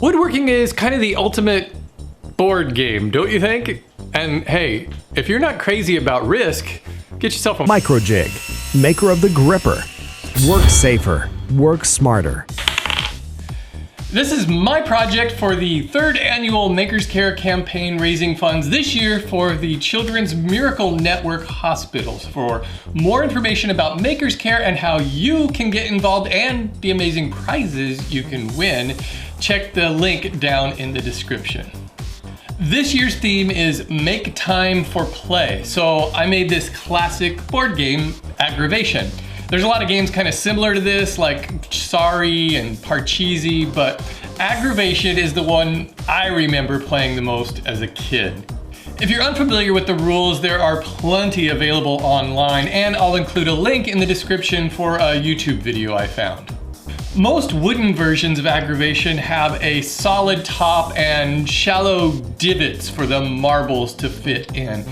Woodworking is kind of the ultimate board game, don't you think? And hey, if you're not crazy about risk, get yourself a Microjig, maker of the gripper. Work safer, work smarter. This is my project for the 3rd annual Makers Care campaign, raising funds this year for the Children's Miracle Network hospitals. For more information about Makers Care and how you can get involved and the amazing prizes you can win, check the link down in the description. This year's theme is Make Time for Play. So I made this classic board game, Aggravation. There's a lot of games kind of similar to this, like Sorry and Parcheesi, but Aggravation is the one I remember playing the most as a kid. If you're unfamiliar with the rules, there are plenty available online, and I'll include a link in the description for a YouTube video I found. Most wooden versions of Aggravation have a solid top and shallow divots for the marbles to fit in.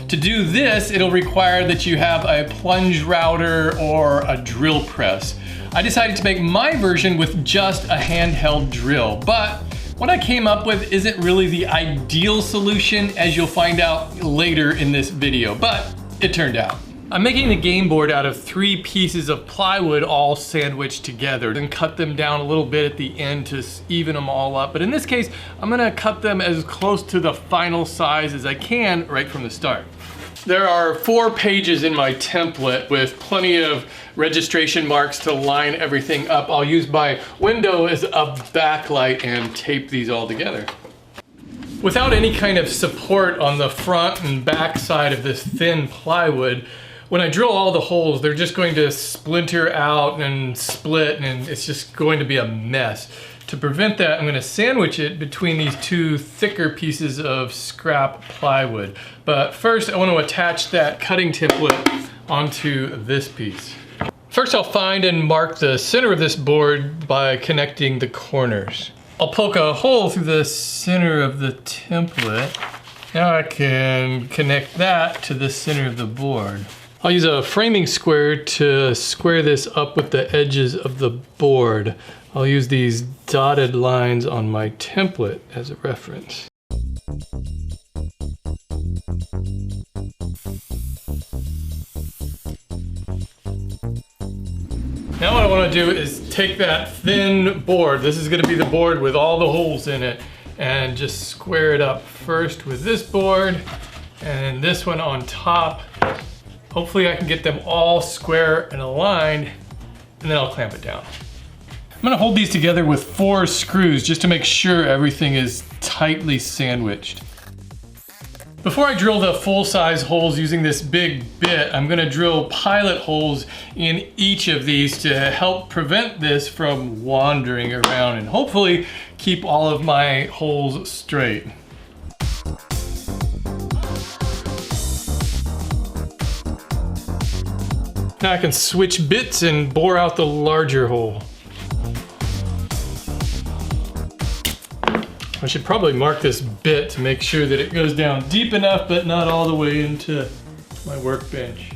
To do this, it'll require that you have a plunge router or a drill press. I decided to make my version with just a handheld drill, but what I came up with isn't really the ideal solution, as you'll find out later in this video, but it turned out. I'm making the game board out of 3 pieces of plywood all sandwiched together, and cut them down a little bit at the end to even them all up. But in this case, I'm gonna cut them as close to the final size as I can right from the start. There are 4 pages in my template with plenty of registration marks to line everything up. I'll use my window as a backlight and tape these all together. Without any kind of support on the front and back side of this thin plywood, when I drill all the holes, they're just going to splinter out and split, and it's just going to be a mess. To prevent that, I'm going to sandwich it between these 2 thicker pieces of scrap plywood. But first, I want to attach that cutting template onto this piece. First, I'll find and mark the center of this board by connecting the corners. I'll poke a hole through the center of the template. Now I can connect that to the center of the board. I'll use a framing square to square this up with the edges of the board. I'll use these dotted lines on my template as a reference. Now what I want to do is take that thin board, this is going to be the board with all the holes in it, and just square it up first with this board and this one on top. Hopefully I can get them all square and aligned, and then I'll clamp it down. I'm gonna hold these together with 4 screws just to make sure everything is tightly sandwiched. Before I drill the full-size holes using this big bit, I'm gonna drill pilot holes in each of these to help prevent this from wandering around and hopefully keep all of my holes straight. Now I can switch bits and bore out the larger hole. I should probably mark this bit to make sure that it goes down deep enough but not all the way into my workbench.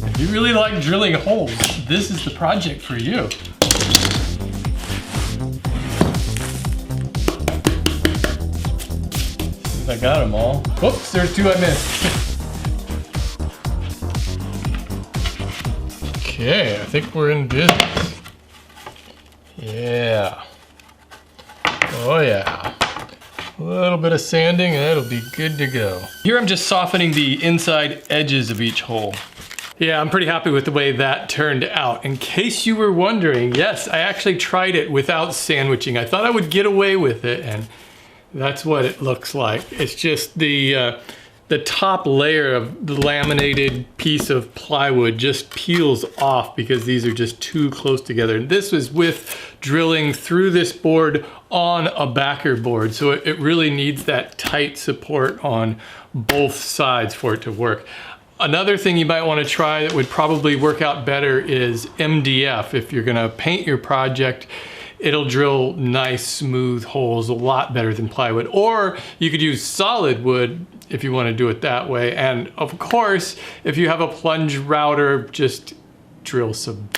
If you really like drilling holes, this is the project for you. I got them all. Whoops, there's 2 I missed. Okay, I think we're in business. Yeah. Oh yeah. A little bit of sanding and it'll be good to go. Here I'm just softening the inside edges of each hole. Yeah, I'm pretty happy with the way that turned out. In case you were wondering, yes, I actually tried it without sandwiching. I thought I would get away with it, and that's what it looks like. It's just the top layer of the laminated piece of plywood just peels off because these are just too close together. And this was with drilling through this board on a backer board. So it really needs that tight support on both sides for it to work. Another thing you might want to try that would probably work out better is MDF. If you're gonna paint your project, it'll drill nice smooth holes a lot better than plywood. Or you could use solid wood if you want to do it that way. And of course, if you have a plunge router, just drill some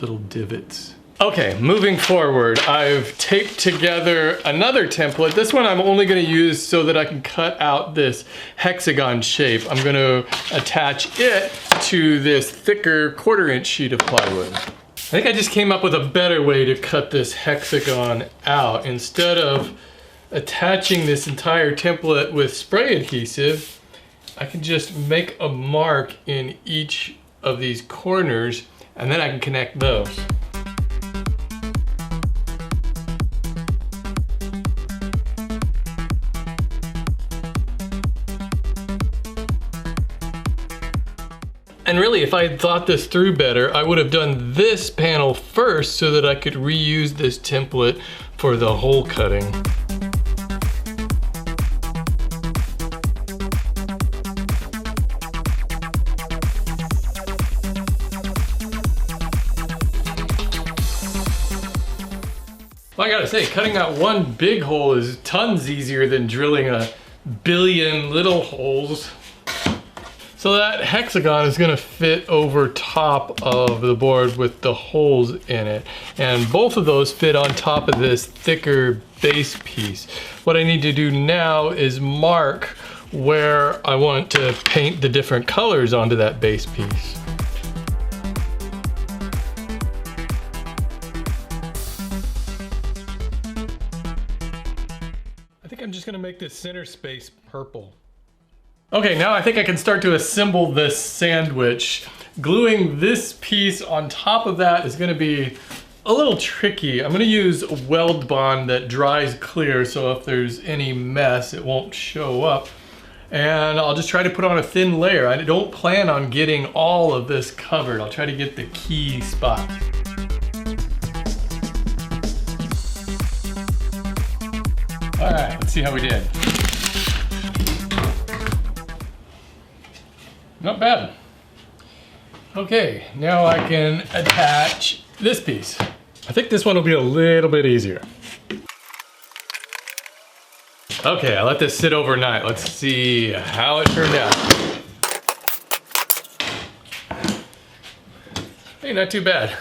little divots. Okay, moving forward, I've taped together another template. This one I'm only gonna use so that I can cut out this hexagon shape. I'm gonna attach it to this thicker 1/4" sheet of plywood. I think I just came up with a better way to cut this hexagon out. Instead of attaching this entire template with spray adhesive, I can just make a mark in each of these corners and then I can connect those. And really, if I had thought this through better, I would have done this panel first so that I could reuse this template for the hole cutting. Well, I gotta say, cutting out one big hole is tons easier than drilling a billion little holes. So that hexagon is gonna fit over top of the board with the holes in it. And both of those fit on top of this thicker base piece. What I need to do now is mark where I want to paint the different colors onto that base piece. I think I'm just gonna make this center space purple. Okay, now I think I can start to assemble this sandwich. Gluing this piece on top of that is gonna be a little tricky. I'm gonna use weld bond that dries clear, so if there's any mess, it won't show up. And I'll just try to put on a thin layer. I don't plan on getting all of this covered. I'll try to get the key spot. All right, let's see how we did. Not bad. Okay, now I can attach this piece. I think this one will be a little bit easier. Okay, I let this sit overnight. Let's see how it turned out. Hey, not too bad.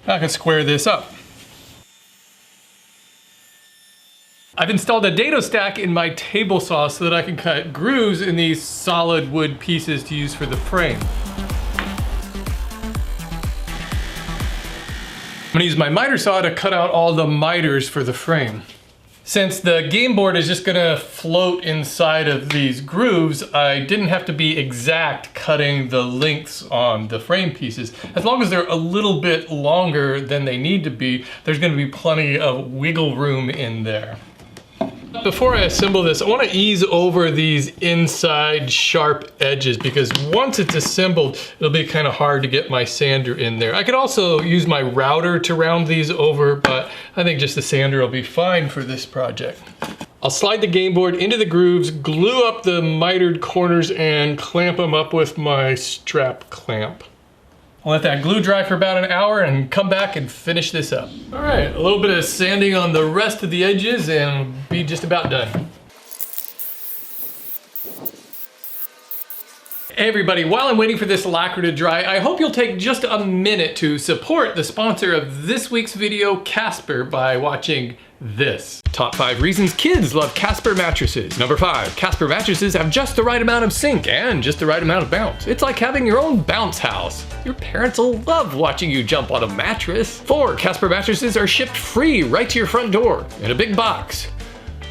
Now I can square this up. I've installed a dado stack in my table saw so that I can cut grooves in these solid wood pieces to use for the frame. I'm gonna use my miter saw to cut out all the miters for the frame. Since the game board is just gonna float inside of these grooves, I didn't have to be exact cutting the lengths on the frame pieces. As long as they're a little bit longer than they need to be, there's gonna be plenty of wiggle room in there. Before I assemble this, I want to ease over these inside sharp edges because once it's assembled, it'll be kind of hard to get my sander in there. I could also use my router to round these over, but I think just the sander will be fine for this project. I'll slide the game board into the grooves, glue up the mitered corners, and clamp them up with my strap clamp. I'll let that glue dry for about an hour and come back and finish this up. All right, a little bit of sanding on the rest of the edges and we'll be just about done. Hey everybody, while I'm waiting for this lacquer to dry, I hope you'll take just a minute to support the sponsor of this week's video, Casper, by watching this. Top 5 reasons kids love Casper mattresses. Number 5, Casper mattresses have just the right amount of sink and just the right amount of bounce. It's like having your own bounce house. Your parents will love watching you jump on a mattress. 4, Casper mattresses are shipped free right to your front door in a big box.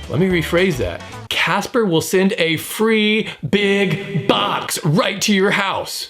Let me rephrase that. Casper will send a free big box right to your house.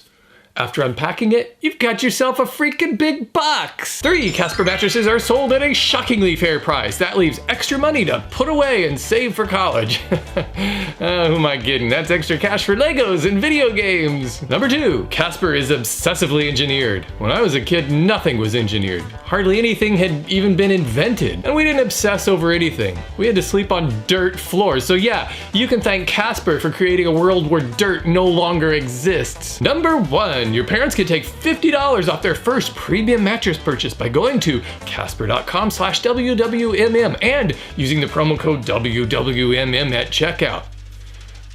After unpacking it, you've got yourself a freaking big box. 3, Casper mattresses are sold at a shockingly fair price. That leaves extra money to put away and save for college. Who am I kidding? That's extra cash for Legos and video games. Number 2, Casper is obsessively engineered. When I was a kid, nothing was engineered. Hardly anything had even been invented. And we didn't obsess over anything. We had to sleep on dirt floors. So yeah, you can thank Casper for creating a world where dirt no longer exists. Number 1, your parents can take $50 off their first premium mattress purchase by going to casper.com/WWMM and using the promo code WWMM at checkout.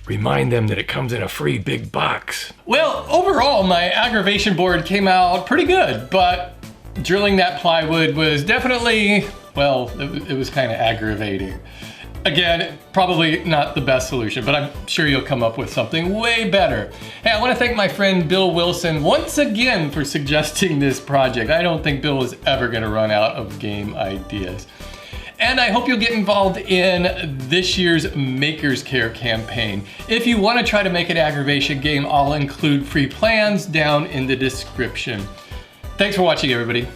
Remind them that it comes in a free big box. Well, overall, my aggravation board came out pretty good, but drilling that plywood was definitely, well, it was kind of aggravating. Again, probably not the best solution, but I'm sure you'll come up with something way better. Hey, I want to thank my friend Bill Wilson once again for suggesting this project. I don't think Bill is ever going to run out of game ideas. And I hope you'll get involved in this year's Makers Care campaign. If you want to try to make an Aggravation game, I'll include free plans down in the description. Thanks for watching, everybody.